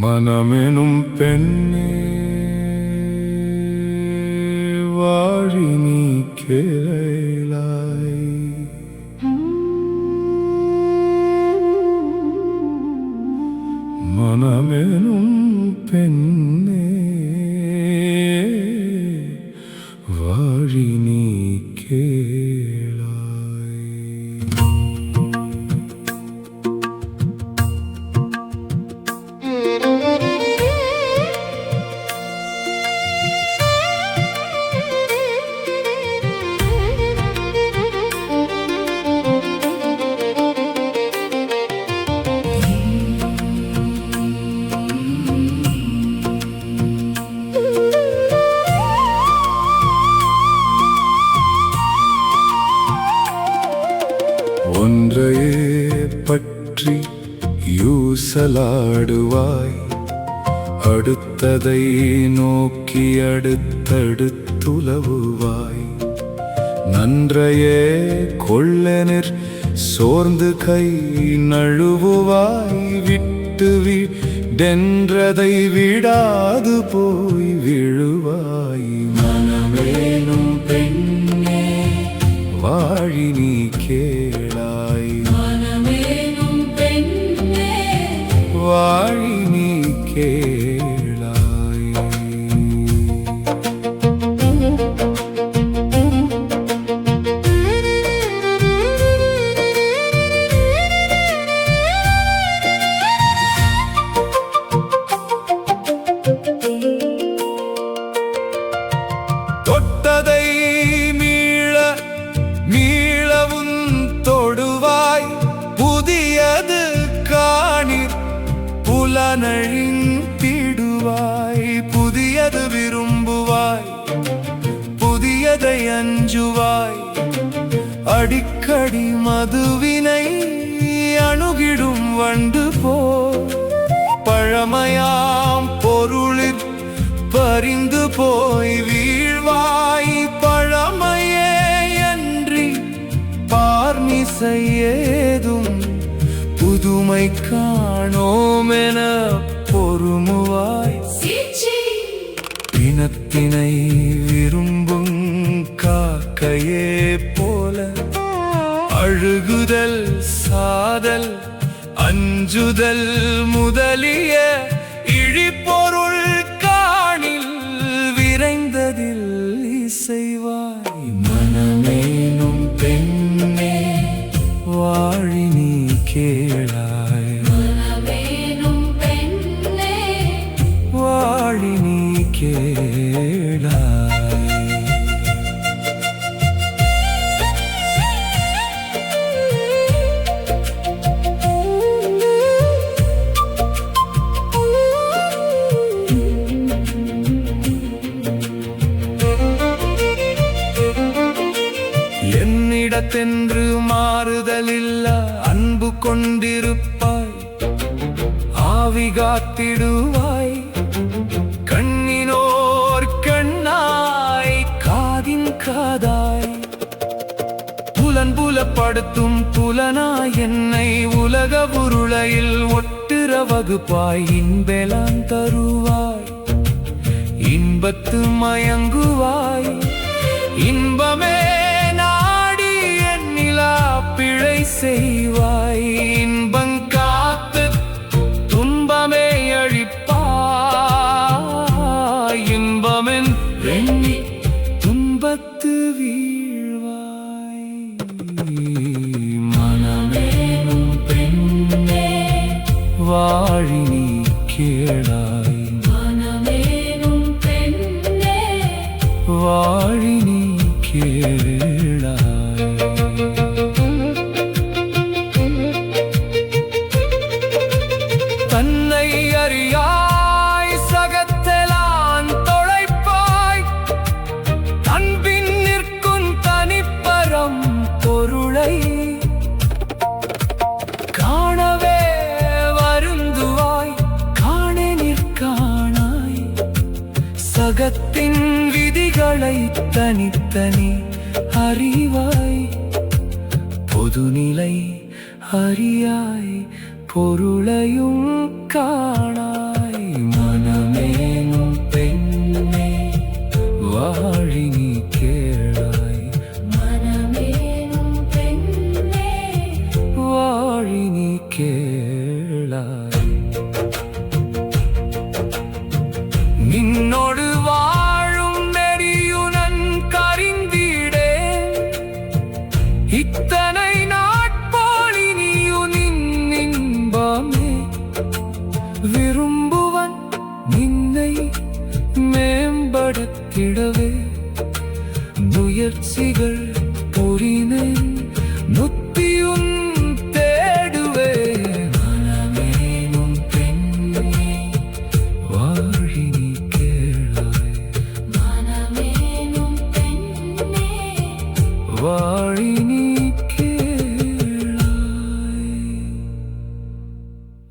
மனமெனும் பெண்ணே வாழி நீ கேளாய். மனமெனும் பெண்ணே வாழி நீ கேளாய். ஒன்றையே பற்றி யூசலாடுவாய், அடுத்ததை நோக்கி அடுத்தடுத்துலவுவாய். நன்றையே கொள்ளெனிற் சோர்ந்து கை நழுவுவாய், விட்டு விடென்றதை விடாது போய் விழுவாய். மனமேனும் பெண்ணே வாழி நீ கேளாய். மனமேனும் பெண்ணே வாழி நீ கேளாய். தொட்டதை மீளவும் தொடுவாய், புதியது காணிற் புலனழிந்திடுவாய். புதியது விரும்புவாய், புதியதை அஞ்சுவாய். அடிக்கடி மதுவினை அணுகிடும் வண்டு போ, பழமையாம் பொருளிற் பறிந்து போய் வீழ்வாய். பழமையே அன்றி பார்மிசை ஏதும் புதுமை காணோமென பொறுமுவாய். பிணத்தினை விரும்பும் காக்கையே போல அழுகுதல் சாதல் அஞ்சுதல் முதலிய இழிபொருள் காணில் விரைந்ததில் இசைவாய். மனமேனும் பெண்ணே வாழி நீ கேளாய். மனமேனும் பெண்ணே வாழி நீ கேளாய். என்னிடத்தென்று மாறுதலில்ல அன்பு கொண்டிருப்பாய், ஆவி காத்திடுவாய். கண்ணினோர் கண்ணாய் காதின் காதாய், புலப்படுத்தும் புலனாய் என்னை உலக உருளையில் ஒட்டுற வகுப்பாய். இன்பெலாம் தருவாய், இன்பத்து மயங்குவாய். இன்பமே நாடி என்னிலா பிழை செய்வாய். இன்பங்காத்து துன்பமே அழிப்பாய். இன்பமென் எண்ணி துன்பத்து வீழ்வாய். மனமேனும் பெண்ணே வாழி நீ கேளாய். மனமேனும் பெண்ணே வாழி நீ கேளாய். தன்னை அறியாய் சகத்தெலான் தொலைப்ப உலகத்தின் விதிகளை தனித்தனி அறிவாய் பொதுநிலை அறியாய் பொருளையும் காணாய் மனமேனும் பெண்ணே வாழி நீ கேளாய் மனமேனும் பெண்ணே வாழி நீ கேளாய் நின்னோடு வாழும் நெறியுனன் கரிந்திடே இத்தனை நாட்போலி நீயுனின் இன்பமே விரும்புவன் நின்னை மேம்படுத்திடவே முயற்சிகள் புரினேன் முத்தியுன் தேடுவே மனமேனும் பெண்ணே வாழி நீ கேளாய் மனமேனும் பெண்ணே வாழி நீ